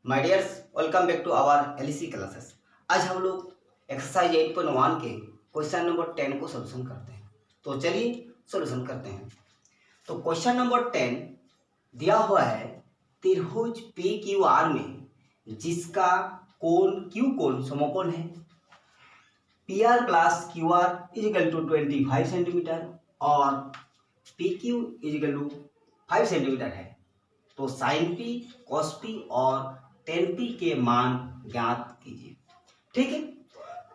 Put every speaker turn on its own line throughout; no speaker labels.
My dears, welcome back to our LEC classes. आज हम लोग एक्सरसाइज 8.1 के क्वेश्चन नंबर 10 को सोल्यूशन करते हैं। तो चलिए सोल्यूशन करते हैं। तो क्वेश्चन नंबर 10 दिया हुआ है, त्रिभुज पी क्यू आर में जिसका कोण क्यू कोण समकोण है, P R plus Q R is equal to 25 centimetre और P Q is equal to 5 centimetre है। तो साइन पी, कॉस पी और टेन पी के मान ज्ञात कीजिए। ठीक है,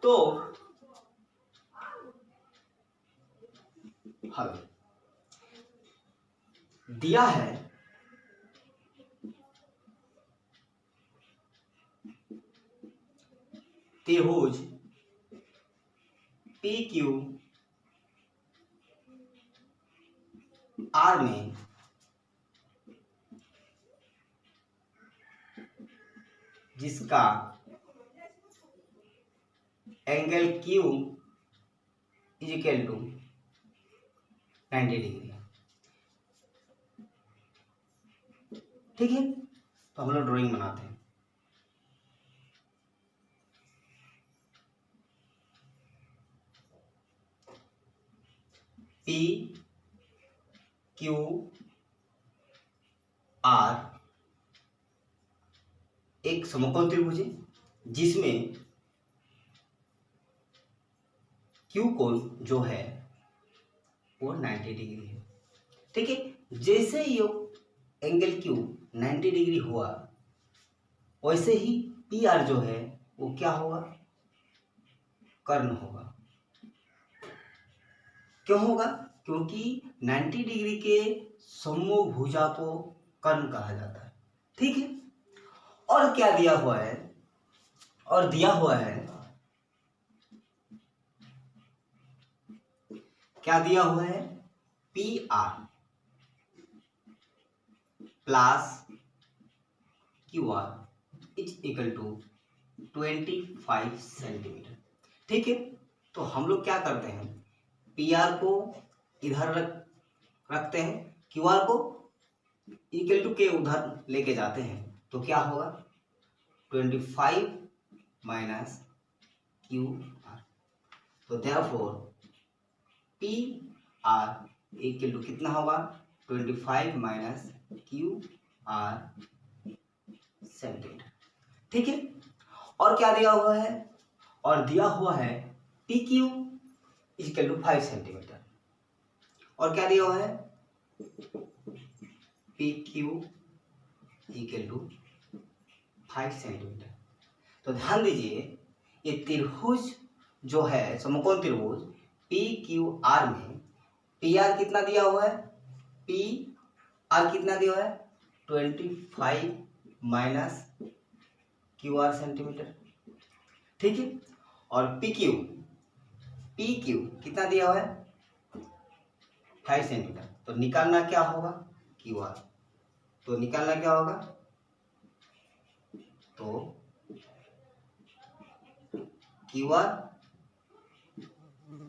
तो हल दिया है त्रिभुज पी क्यू आर में जिसका angle Q is equal to 90 degree. ठीक है, तो हम लोग ड्राइंग बनाते हैं। पी क्यू आर एक समकोण त्रिभुज है जिसमें क्यू कोण जो है वो 90 डिग्री है। ठीक है, जैसे ही एंगल क्यू 90 डिग्री हुआ वैसे ही पी आर जो है वो क्या होगा, कर्ण होगा। क्यों होगा? क्योंकि 90 डिग्री के सम्मुख भुजा को कर्ण कहा जाता है। ठीक है, और क्या दिया हुआ है? और दिया हुआ है, क्या दिया हुआ है? P R plus Q R is equal to 25 centimetre. ठीक है, तो हम लोग क्या करते हैं, पी आर को इधर रखते हैं, क्यू आर को इक्वल टू के उधर लेके जाते हैं, तो क्या होगा 25 माइनस क्यू आर। तो therefore P R equal to कितना होगा 25 माइनस क्यू आर सेंटीमीटर। ठीक है, और क्या दिया हुआ है? और दिया हुआ है P Q equal to 5 centimetre. और क्या दिया हुआ है? P Q equal to 5 centimetre. तो ध्यान दीजिए, ये त्रिभुज जो है समकोण त्रिभुज पी क्यू आर में पी आर कितना दिया हुआ है? पी आर कितना दिया हुआ है 25 माइनस क्यू आर सेंटीमीटर। ठीक है, और पी क्यू कितना दिया हुआ है 5 सेंटीमीटर। तो निकालना क्या होगा क्यू आर। तो निकालना क्या होगा, तो क्यू आर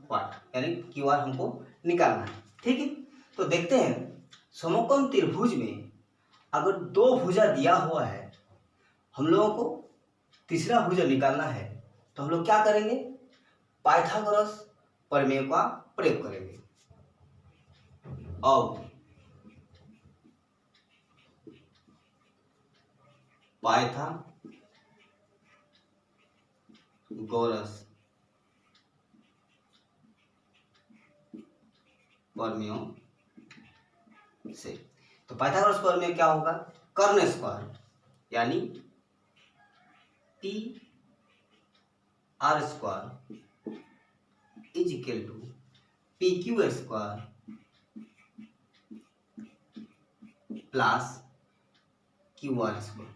वाट यानी क्यू आर हमको निकालना है। ठीक है, तो देखते हैं समकोण त्रिभुज में अगर दो भुजा दिया हुआ है, हम लोगों को तीसरा भुजा निकालना है, तो हम लोग क्या करेंगे, पाइथागोरस प्रमेय का प्रयोग करेंगे। अब पाइथागोरस प्रमेय से, तो पाइथागोरस प्रमेय क्या होगा, कर्ण स्क्वायर यानी P R square is equal to P Q square plus Q R square.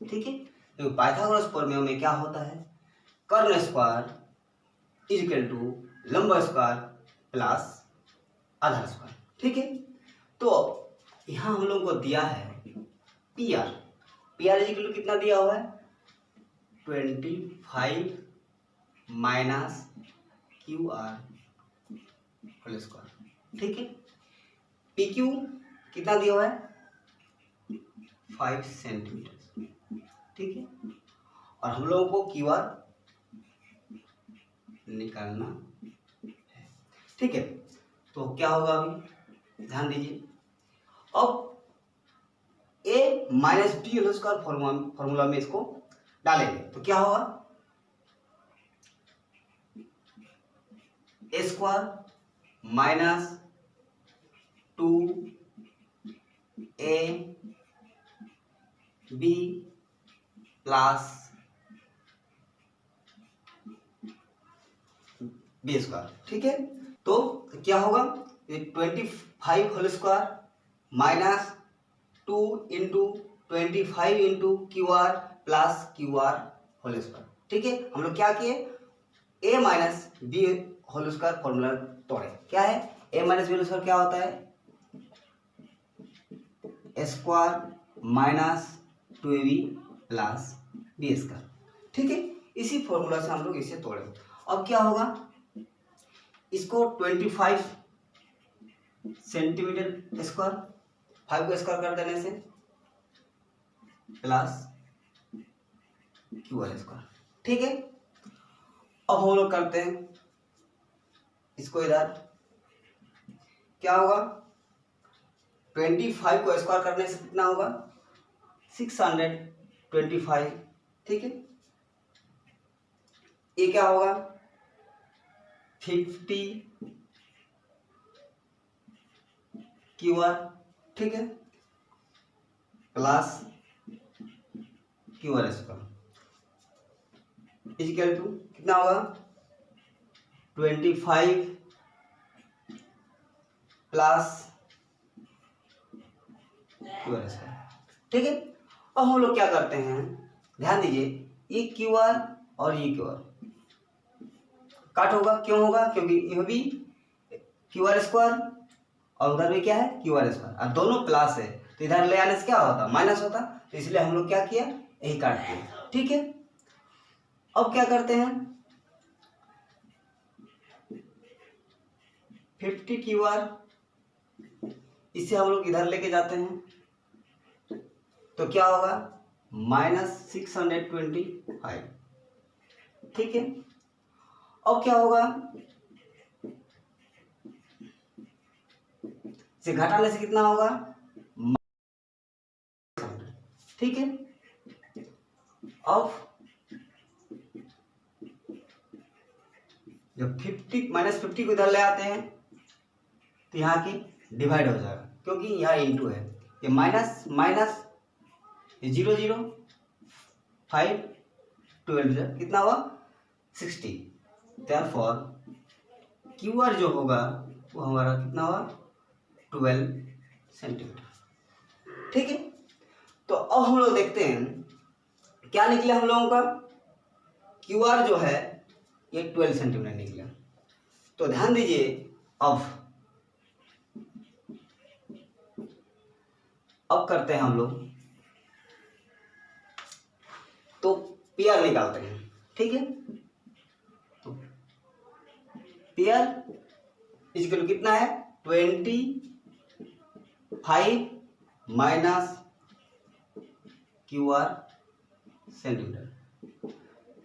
ठीक है, तो पाइथागोरस प्रमेय में क्या होता है, कर्ण स्क्वायर इज इक्वल टू लंब स्क्वायर प्लस आधार स्क्वायर। ठीक है, तो यहां हम लोग को दिया है P R is equal to कितना दिया हुआ है 25 minus Q R whole square. ठीक है, पी क्यू कितना दिया हुआ है 5 सेंटीमीटर, ठीक है। और हम लोगों को क्यू आर निकालना है, ठीक है। तो क्या होगा, अभी ध्यान दीजिए। अब A minus B whole square formula में इसको डालेंगे तो क्या होगा, A square minus 2 A B plus B square, ठीक है। तो क्या होगा, 25 whole square minus 2 into 25 into Q R plus Q R whole square, ठीक है। हम लोग क्या किए, A minus B whole square formula तोड़े। क्या है, A minus B whole square क्या होता है, A square minus 2ab plus B square, ठीक है। इसी फॉर्मूला से हम लोग इसे तोड़े। अब क्या होगा, इसको 25 सेंटीमीटर स्क्वायर 5 को स्क्वायर कर देने से प्लस क्यू आर स्क्वायर, ठीक है। अब हम लोग करते हैं इसको, इधर क्या होगा, 25 को स्क्वायर करने से कितना होगा, 625, ठीक है। ये क्या होगा, 50 क्यू आर, ठीक है, plus Q R square equal to कितना होगा, 25 प्लस क्यू आर स्क्वायर, ठीक है। अब हम लोग क्या करते हैं, ध्यान दीजिए, ये क्यू आर और ये क्यू आर काट होगा, क्यों होगा, क्योंकि ये भी क्यू आर स्क्वायर और उधर भी क्या है, क्यू आर स्क्वायर, और दोनों प्लस है तो इधर ले आने से क्या होता, माइनस होता। तो इसलिए हम लोग क्या किया, यही काट दिया, ठीक है। अब क्या करते हैं, 50 क्यू आर इसे हम लोग इधर लेके जाते हैं तो क्या होगा, -625, ठीक है। अब क्या होगा, इसे घटाने से कितना होगा, ठीक है। अब जब 50 को इधर ले आते हैं तो यहाँ की डिवाइड हो जाएगा, क्योंकि यहाँ इंटू है, ये माइनस माइनस 0 0 5 12 कितना हुआ, 60। देयरफॉर क्यू आर जो होगा वो हमारा कितना हुआ, 12 सेंटीमीटर, ठीक है। तो अब हम लोग देखते हैं क्या निकला हम लोगों का, क्यू आर जो है ये 12 सेंटीमीटर निकला। तो ध्यान दीजिए, अब करते हैं हम लोग, तो पी आर निकालते हैं, ठीक है। तो पी आर इक्वल कितना है, 25 माइनस क्यू आर सेंटीमीटर।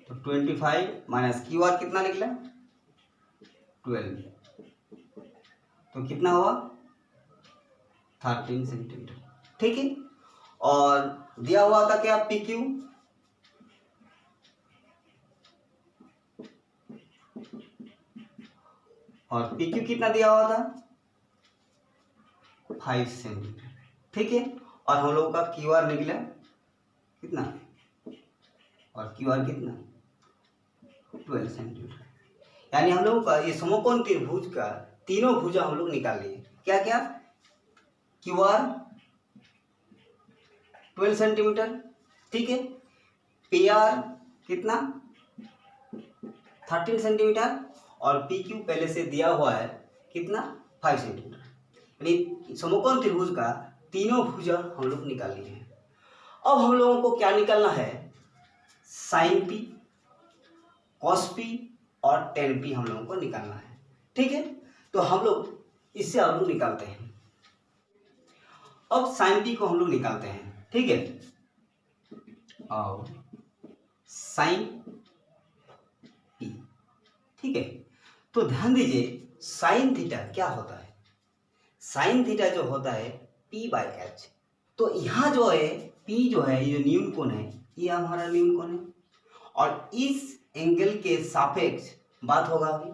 तो 25 माइनस क्यू आर कितना निकला, 12, तो कितना हुआ, 13 सेंटीमीटर, ठीक है। और दिया हुआ था क्या, पी क्यू, और पी क्यू कितना दिया हुआ था, 5 सेंटीमीटर, ठीक है। और हम लोगों का क्यू आर निकला कितना, और क्यू आर कितना, 12 सेंटीमीटर। यानी हम लोगों का ये समकोण त्रिभुज का तीनों भुजा हम लोग निकाल लिए। क्या क्या, क्यू आर 12 सेंटीमीटर, ठीक है, पी आर कितना, 13 सेंटीमीटर, और पी क्यू पहले से दिया हुआ है कितना, 5 सेंटीमीटर। यानी समकोण त्रिभुज का तीनों भुजा हम लोग निकाल लिए हैं। अब हम लोगों को क्या निकालना है, साइन पी, कॉस पी और टेन पी हम लोगों को निकालना है, ठीक है। तो हम लोग इससे हम लोग निकालते हैं। अब साइन पी को हम लोग निकालते हैं ठीक है, और साइन पी, ठीक है। तो ध्यान दीजिए साइन थीटा क्या होता है, साइन थीटा जो होता है पी बाई एच। तो यहाँ जो है पी जो है ये न्यून कोण है, ये हमारा न्यून कोण है, और इस एंगल के सापेक्ष बात होगा अभी।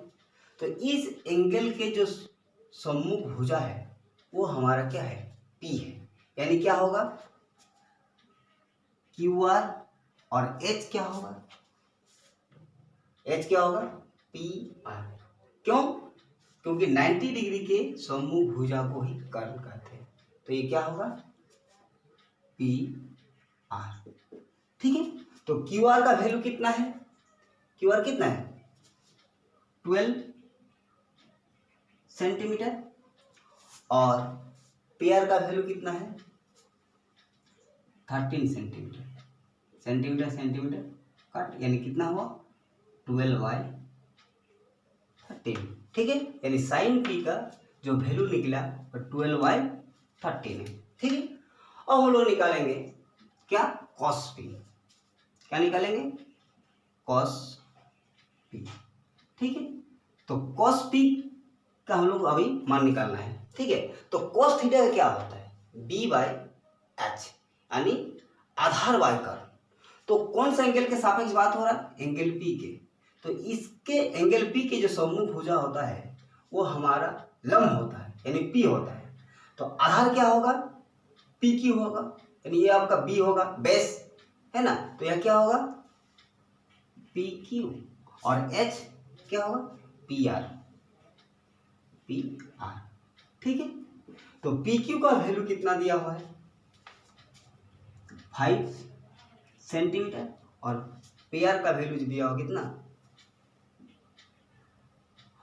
तो इस एंगल के जो सम्मुख भुजा है वो हमारा क्या है, पी है। यानी क्या होगा, क्यू आर और एच क्या होगा, एच क्या होगा, पी आर। क्यों, क्योंकि 90 डिग्री के सम्मुख भुजा को ही कर्ण कहते हैं। तो ये क्या होगा, पी आर, ठीक है। तो क्यू आर का वैल्यू कितना है, क्यू आर कितना है 12 सेंटीमीटर, और पी आर का वैल्यू कितना है 13 सेंटीमीटर। सेंटीमीटर सेंटीमीटर कट, यानी कितना हुआ 12/13, ठीक है। यानी साइन पी का जो वैल्यू निकला वो 12/13 है, ठीक है। और हम लोग निकालेंगे क्या, कॉस पी, क्या निकालेंगे, कॉस पी, ठीक है। तो कॉस पी का हम लोग अभी मान निकालना है, ठीक है। तो कॉस थीटा का क्या होता है, बी बाई एच, यानी आधार बाय कर्ण। तो कौन सा एंगल के सापेक्ष बात हो रहा है, एंगल पी के। तो इसके एंगल पी के जो सम्मुख भुजा होता है वो हमारा लंब होता है, यानी पी होता है। तो आधार क्या होगा, पी क्यू होगा, यानी ये आपका बी होगा, बेस है ना। तो यह क्या होगा, पी क्यू, और एच क्या होगा, पी आर, पी आर, ठीक है। तो पी क्यू का वैल्यू कितना दिया हुआ है 5 सेंटीमीटर, और पी आर का वैल्यू दिया हुआ कितना,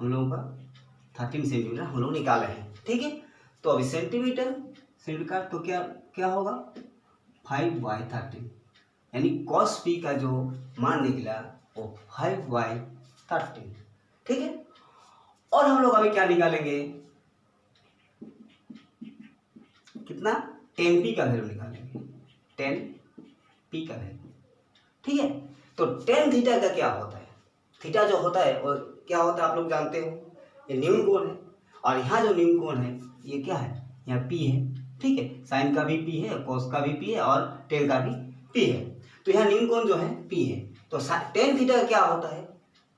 हम लोगों का 13 सेंटीमीटर हम लोग निकाले हैं, ठीक है। तो अभी सेंटीमीटर सेंटीमीटर तो क्या क्या होगा 5/13, यानी कॉस पी का जो मान निकला वो 5/13, ठीक है। और हम लोग अभी क्या निकालेंगे, कितना, 10 पी का वैल्यू निकालेंगे, 10 पी का वैल्यू, ठीक है। तो टेन थीटा का क्या होता है, थीटा जो होता है वो क्या होता है आप लोग जानते हो, ये न्यून कोण है, और यहाँ जो न्यून कोण है ये क्या है, यहाँ पी है, ठीक है। साइन का भी पी है, कॉस का भी पी है, और टेन का भी पी है। तो यहाँ न्यून कोण जो है पी है। तो टेन थीटा का क्या होता है,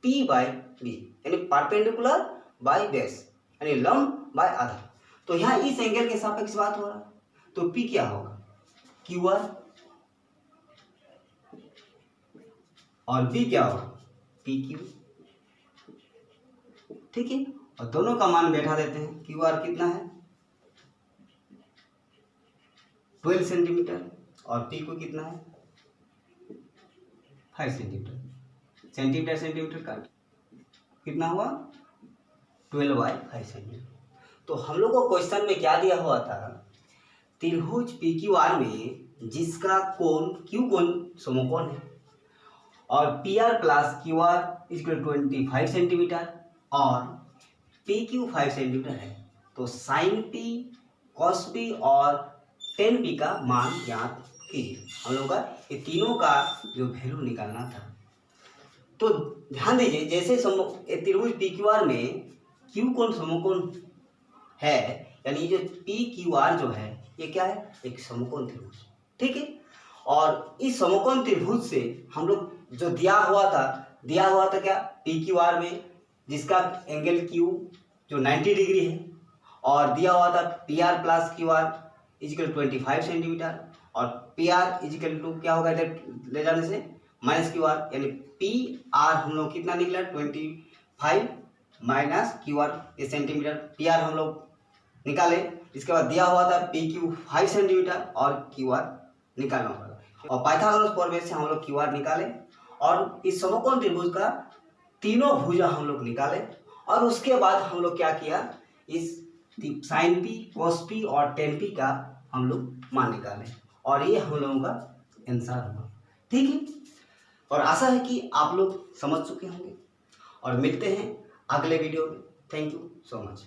पी बाई बी, यानी परपेंडिकुलर बाई बेस, यानी लंब बाय आधार। तो यहाँ इस एंगल के सापेक्ष बात हो रहा है, तो पी क्या होगा, क्यू आर, और बी क्या होगा, पी क्यू, ठीक है। और दोनों का मान बैठा देते हैं, क्यू आर कितना है 12 सेंटीमीटर, और पी को कितना है 5 सेंटीमीटर। सेंटीमीटर सेंटीमीटर का कितना हुआ 12/5 सेंटीमीटर। तो हम लोग को क्वेश्चन में क्या दिया हुआ था, त्रिभुज पी क्यू आर में जिसका कोण क्यू कोण समकोण है, और P R plus Q are equal 25 centimetre, और पी क्यू 5 सेंटीमीटर है। तो साइन पी, कॉस पी और टेन पी का मान ज्ञात कीजिए। हम लोग का ये तीनों का जो वैल्यू निकालना था। तो ध्यान दीजिए, जैसे त्रिभुज पी क्यू आर में क्यू कोण समकोण है, यानी जो पी क्यू आर जो है ये क्या है, एक समकोण त्रिभुज, ठीक है। और इस समकोण त्रिभुज से हम लोग जो दिया हुआ था क्या, पी क्यू आर में जिसका एंगल क्यू जो 90 डिग्री है, और दिया हुआ था P R plus Q R is equal 25 centimetre, और पी आर इजिकल टू क्या होगा इधर ले जाने से माइनस क्यू आर, यानी पी आर हम लोग कितना निकला 25 माइनस क्यू आर, ये सेंटीमीटर। पी आर हम लोग निकाले, इसके बाद दिया हुआ था पी क्यू 5 सेंटीमीटर और क्यू आर निकालना होगा, और पाइथागोरस प्रमेय से हम लोग क्यू आर निकाले, और इस समकोण त्रिभुज का तीनों भुजा हम लोग निकाले, और उसके बाद हम लोग क्या किया, इस साइन पी, कॉस पी और टेन पी का हम लोग मान निकाले, और ये हम लोगों का आंसर हुआ, ठीक है। और आशा है कि आप लोग समझ चुके होंगे, और मिलते हैं अगले वीडियो में। Thank you so much.